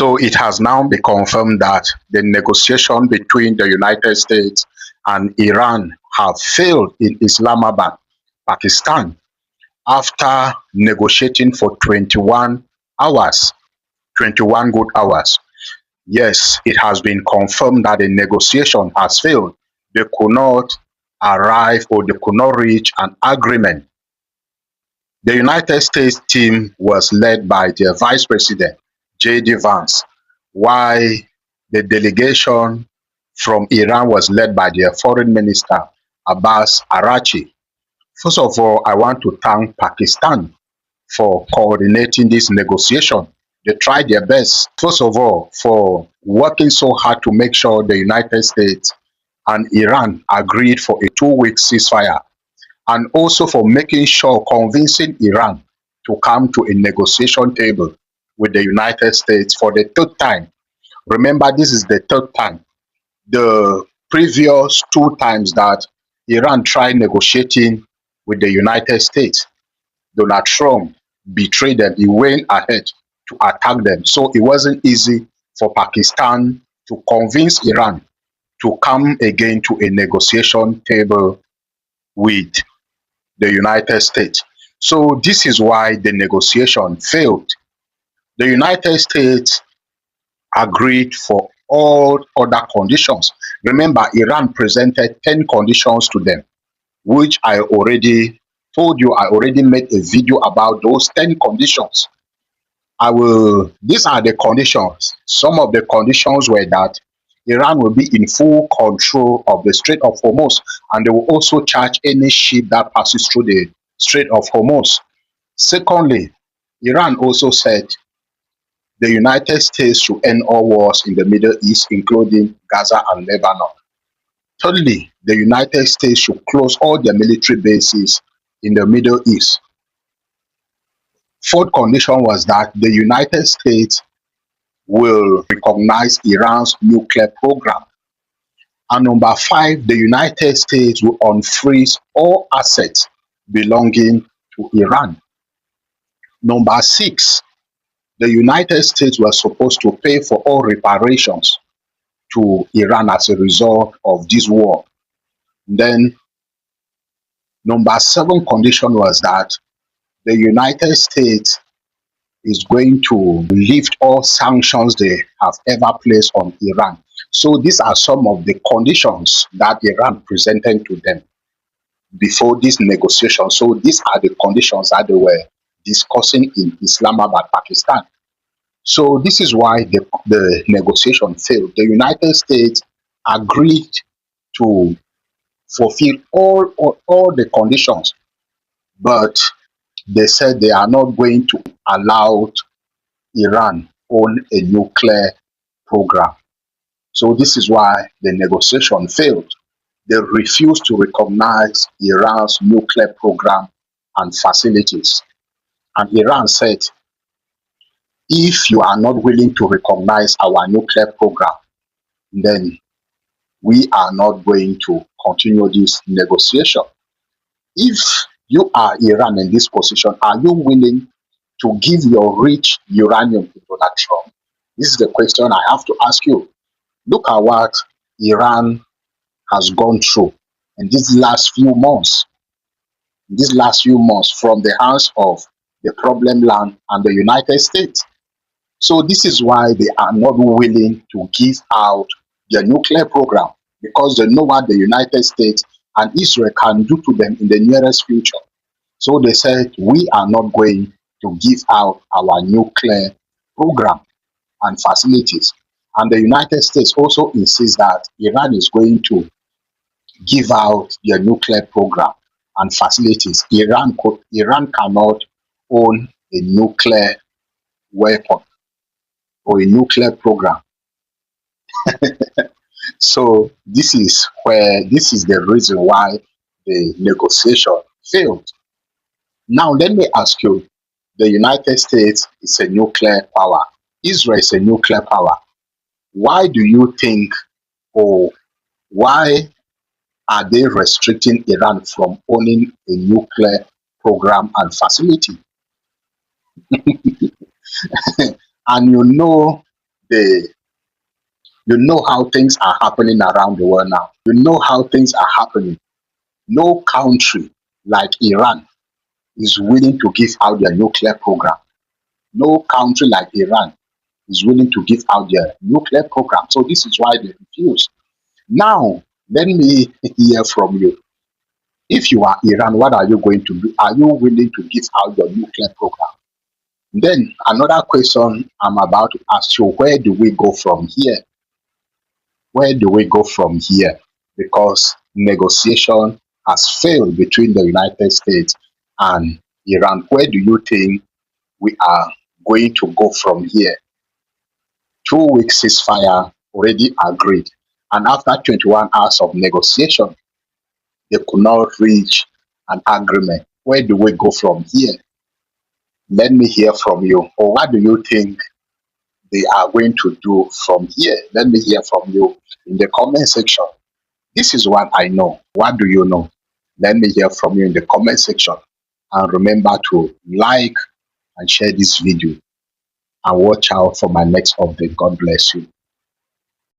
So it has now been confirmed that the negotiation between the United States and Iran have failed in Islamabad, Pakistan, after negotiating for 21 hours, 21 good hours. Yes, it has been confirmed that the negotiation has failed. They could not arrive or they could not reach an agreement. The United States team was led by their Vice President, J.D. Vance, while the delegation from Iran was led by their Foreign Minister, Abbas Arachi. First of all, I want to thank Pakistan for coordinating this negotiation. They tried their best, first of all, for working so hard to make sure the United States and Iran agreed for a 2 week ceasefire, and also for making sure, convincing Iran to come to a negotiation table with the United States for the third time. Remember, this is the third time. The previous two times that Iran tried negotiating with the United States, Donald Trump betrayed them. He went ahead to attack them. So it wasn't easy for Pakistan to convince Iran to come again to a negotiation table with the United States. So this is why the negotiation failed. The United States agreed for all other conditions. Remember, Iran presented 10 conditions to them, which I already told you. I already made a video about those 10 conditions. These are the conditions. Some of the conditions were that Iran will be in full control of the Strait of Hormuz, and they will also charge any ship that passes through the Strait of Hormuz. Secondly, Iran also said the United States should end all wars in the Middle East, including Gaza and Lebanon. Thirdly, the United States should close all their military bases in the Middle East. Fourth condition was that the United States will recognize Iran's nuclear program. And number five, the United States will unfreeze all assets belonging to Iran. Number six, the United States was supposed to pay for all reparations to Iran as a result of this war. Then number seven condition was that the United States is going to lift all sanctions they have ever placed on Iran. So these are some of the conditions that Iran presented to them before this negotiation. So these are the conditions that they were discussing in Islamabad, Pakistan. So this is why the negotiation failed. The United States agreed to fulfill all the conditions, but they said they are not going to allow Iran own a nuclear program. So this is why the negotiation failed. They refused to recognize Iran's nuclear program and facilities. And Iran said, if you are not willing to recognize our nuclear program, then we are not going to continue this negotiation. If you are Iran in this position, are you willing to give your rich uranium to Donald Trump? This is the question I have to ask you. Look at what Iran has gone through in these last few months. From the hands of the problem land and the United States. So this is why they are not willing to give out their nuclear program, because they know what the United States and Israel can do to them in the nearest future. So they said, we are not going to give out our nuclear program and facilities. And the United States also insists that Iran is going to give out their nuclear program and facilities. Iran cannot own a nuclear weapon or a nuclear program. So this is the reason why the negotiation failed. Now let me ask you, the United States is a nuclear power. Israel is a nuclear power. Why do you think, or why are they restricting Iran from owning a nuclear program and facility? And the you know how things are happening around the world now. You know how things are happening. No country like Iran is willing to give out their nuclear program. No country like Iran is willing to give out their nuclear program. So this is why they refuse. Now, let me hear from you. If you are Iran, what are you going to do? Are you willing to give out your nuclear program? Then another question I'm about to ask you, where do we go from here? Where do we go from here? Because negotiation has failed between the United States and Iran. Where do you think we are going to go from here? 2 week ceasefire already agreed. And after 21 hours of negotiation, they could not reach an agreement. Where do we go from here? Let me hear from you. Or what do you think they are going to do from here? Let me hear from you in the comment section. This is what I know. What do you know? Let me hear from you in the comment section. And remember to like and share this video and watch out for my next update. God bless you.